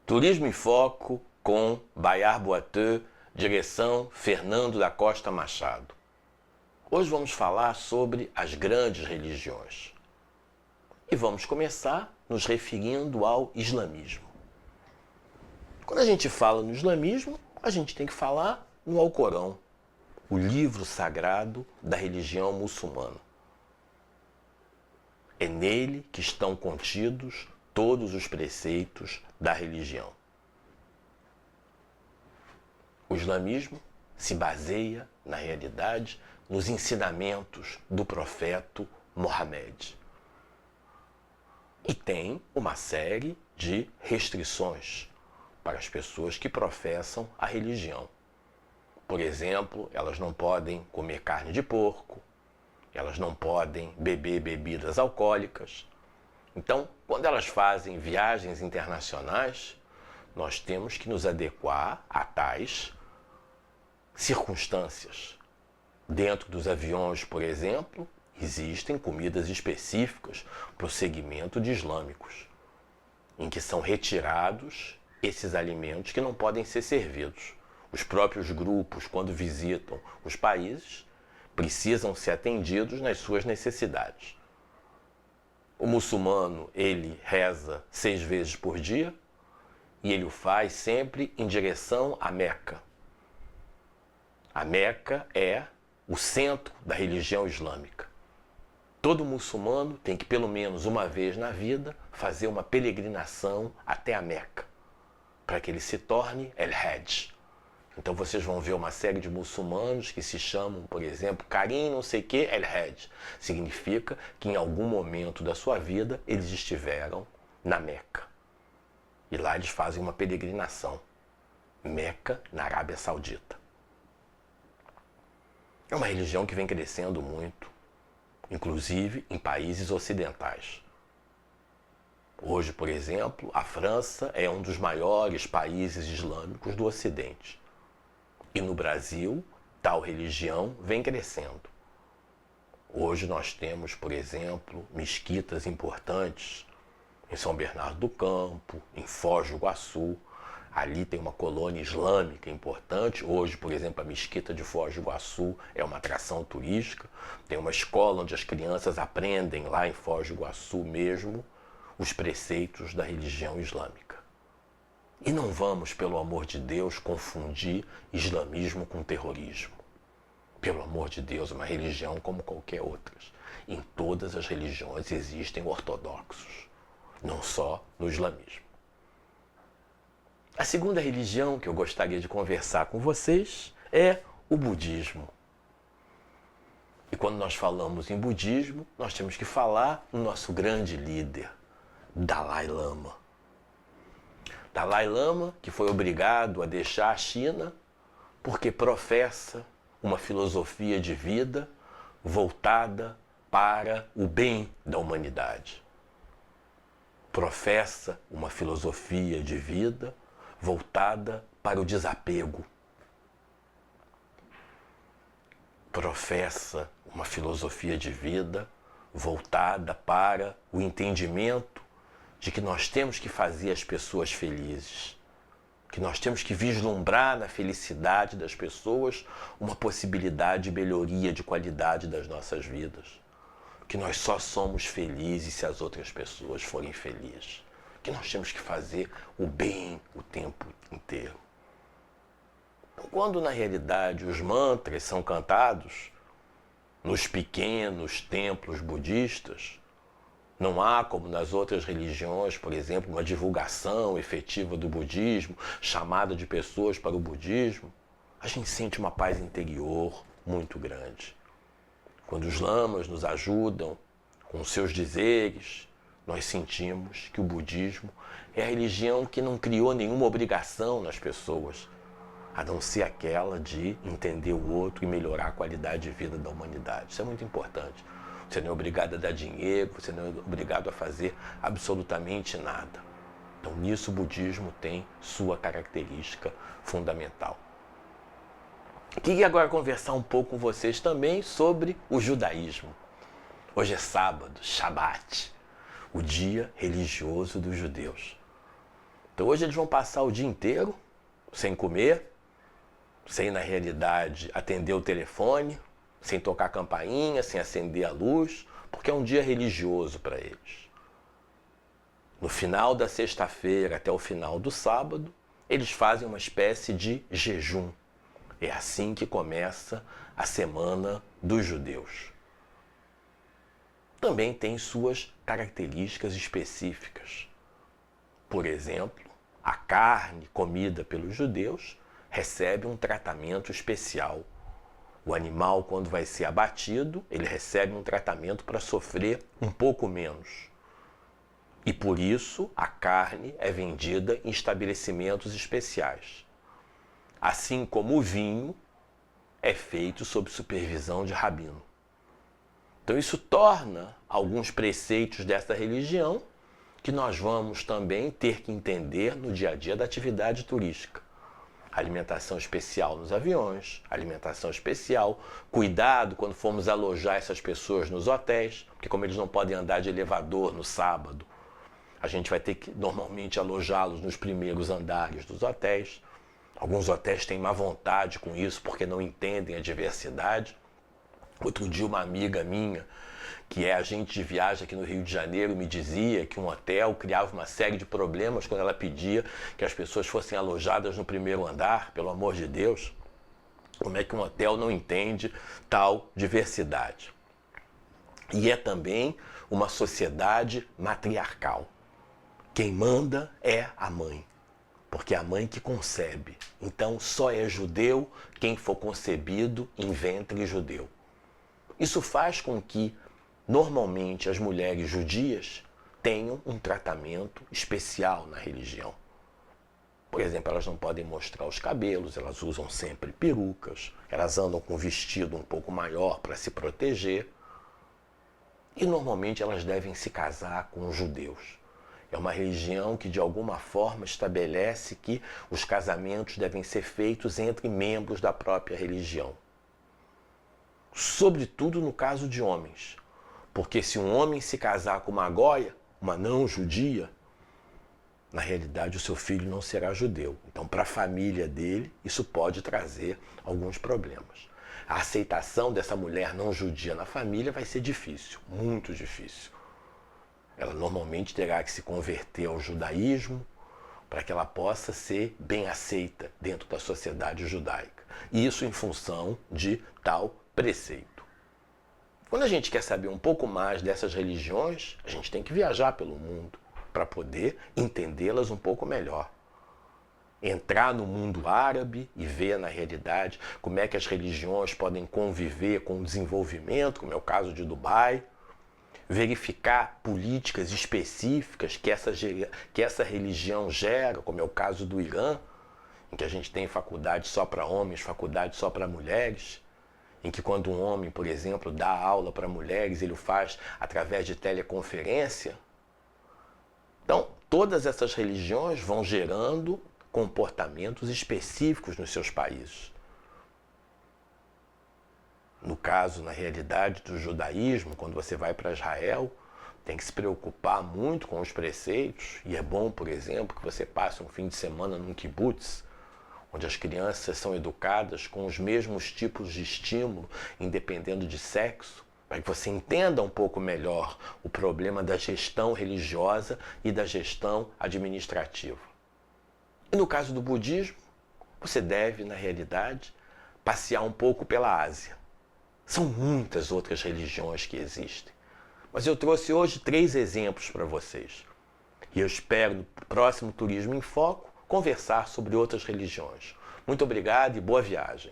Turismo em Foco com Bayard Boiteux, direção Fernando da Costa Machado. Hoje vamos falar sobre as grandes religiões. E vamos começar nos referindo ao islamismo. Quando a gente fala no islamismo, a gente tem que falar no Alcorão, o livro sagrado da religião muçulmana. É nele que estão contidos todos os preceitos da religião. O islamismo se baseia, na realidade, nos ensinamentos do profeta Mohammed. E tem uma série de restrições para as pessoas que professam a religião. Por exemplo, elas não podem comer carne de porco, elas não podem beber bebidas alcoólicas. Então, quando elas fazem viagens internacionais, nós temos que nos adequar a tais circunstâncias. Dentro dos aviões, por exemplo, existem comidas específicas para o segmento de islâmicos, em que são retirados esses alimentos que não podem ser servidos. Os próprios grupos, quando visitam os países, precisam ser atendidos nas suas necessidades. O muçulmano, ele reza 6 vezes por dia e ele o faz sempre em direção à Meca. A Meca é o centro da religião islâmica. Todo muçulmano tem que, pelo menos uma vez na vida, fazer uma peregrinação até a Meca, para que ele se torne El-Hajj. Então vocês vão ver uma série de muçulmanos que se chamam, por exemplo, Karim não sei que El-Hajj. Significa que em algum momento da sua vida eles estiveram na Meca. E lá eles fazem uma peregrinação. Meca, na Arábia Saudita. É uma religião que vem crescendo muito, inclusive em países ocidentais. Hoje, por exemplo, a França é um dos maiores países islâmicos do Ocidente. E no Brasil, tal religião vem crescendo. Hoje nós temos, por exemplo, mesquitas importantes em São Bernardo do Campo, em Foz do Iguaçu. Ali tem uma colônia islâmica importante. Hoje, por exemplo, a mesquita de Foz do Iguaçu é uma atração turística. Tem uma escola onde as crianças aprendem lá em Foz do Iguaçu mesmo os preceitos da religião islâmica. E não vamos, pelo amor de Deus, confundir islamismo com terrorismo. Pelo amor de Deus, uma religião como qualquer outra. Em todas as religiões existem ortodoxos, não só no islamismo. A segunda religião que eu gostaria de conversar com vocês é o budismo. E quando nós falamos em budismo, nós temos que falar no nosso grande líder, Dalai Lama. Dalai Lama, que foi obrigado a deixar a China porque professa uma filosofia de vida voltada para o bem da humanidade. Professa uma filosofia de vida voltada para o desapego. Professa uma filosofia de vida voltada para o entendimento de que nós temos que fazer as pessoas felizes, que nós temos que vislumbrar na felicidade das pessoas uma possibilidade de melhoria de qualidade das nossas vidas, que nós só somos felizes se as outras pessoas forem felizes, que nós temos que fazer o bem o tempo inteiro. Então, quando na realidade os mantras são cantados nos pequenos templos budistas, não há, como nas outras religiões, por exemplo, uma divulgação efetiva do budismo, chamada de pessoas para o budismo. A gente sente uma paz interior muito grande. Quando os lamas nos ajudam com seus dizeres, nós sentimos que o budismo é a religião que não criou nenhuma obrigação nas pessoas, a não ser aquela de entender o outro e melhorar a qualidade de vida da humanidade. Isso é muito importante. Você não é obrigado a dar dinheiro, você não é obrigado a fazer absolutamente nada. Então, nisso o budismo tem sua característica fundamental. Queria agora conversar um pouco com vocês também sobre o judaísmo. Hoje é sábado, Shabat, o dia religioso dos judeus. Então hoje eles vão passar o dia inteiro sem comer, sem na realidade atender o telefone, sem tocar campainha, sem acender a luz, porque é um dia religioso para eles. No final da sexta-feira até o final do sábado, eles fazem uma espécie de jejum. É assim que começa a semana dos judeus. Também tem suas características específicas. Por exemplo, a carne comida pelos judeus recebe um tratamento especial. O animal, quando vai ser abatido, ele recebe um tratamento para sofrer um pouco menos. E por isso a carne é vendida em estabelecimentos especiais. Assim como o vinho é feito sob supervisão de rabino. Então isso torna alguns preceitos dessa religião que nós vamos também ter que entender no dia a dia da atividade turística. Alimentação especial nos aviões, alimentação especial, cuidado quando formos alojar essas pessoas nos hotéis, porque como eles não podem andar de elevador no sábado, a gente vai ter que normalmente alojá-los nos primeiros andares dos hotéis. Alguns hotéis têm má vontade com isso porque não entendem a diversidade. Outro dia uma amiga minha, que é agente de viagem aqui no Rio de Janeiro, me dizia que um hotel criava uma série de problemas quando ela pedia que as pessoas fossem alojadas no primeiro andar, pelo amor de Deus. Como é que um hotel não entende tal diversidade? E é também uma sociedade matriarcal. Quem manda é a mãe, porque é a mãe que concebe. Então só é judeu quem for concebido em ventre judeu. Isso faz com que, normalmente, as mulheres judias tenham um tratamento especial na religião. Por exemplo, elas não podem mostrar os cabelos, elas usam sempre perucas, elas andam com um vestido um pouco maior para se proteger. E, normalmente, elas devem se casar com os judeus. É uma religião que, de alguma forma, estabelece que os casamentos devem ser feitos entre membros da própria religião. Sobretudo no caso de homens. Porque se um homem se casar com uma goia, uma não judia, na realidade o seu filho não será judeu. Então, para a família dele, isso pode trazer alguns problemas. A aceitação dessa mulher não judia na família vai ser difícil, muito difícil. Ela normalmente terá que se converter ao judaísmo para que ela possa ser bem aceita dentro da sociedade judaica. E isso em função de tal preceito. Quando a gente quer saber um pouco mais dessas religiões, a gente tem que viajar pelo mundo para poder entendê-las um pouco melhor. Entrar no mundo árabe e ver na realidade como é que as religiões podem conviver com o desenvolvimento, como é o caso de Dubai. Verificar políticas específicas que essa religião gera, como é o caso do Irã, em que a gente tem faculdade só para homens, faculdade só para mulheres, em que quando um homem, por exemplo, dá aula para mulheres, ele o faz através de teleconferência. Então, todas essas religiões vão gerando comportamentos específicos nos seus países. No caso, na realidade do judaísmo, quando você vai para Israel, tem que se preocupar muito com os preceitos. E é bom, por exemplo, que você passe um fim de semana num kibbutz, onde as crianças são educadas com os mesmos tipos de estímulo, independendo de sexo, para que você entenda um pouco melhor o problema da gestão religiosa e da gestão administrativa. E no caso do budismo, você deve, na realidade, passear um pouco pela Ásia. São muitas outras religiões que existem. Mas eu trouxe hoje 3 exemplos para vocês. E eu espero, no próximo Turismo em Foco, conversar sobre outras religiões. Muito obrigado e boa viagem.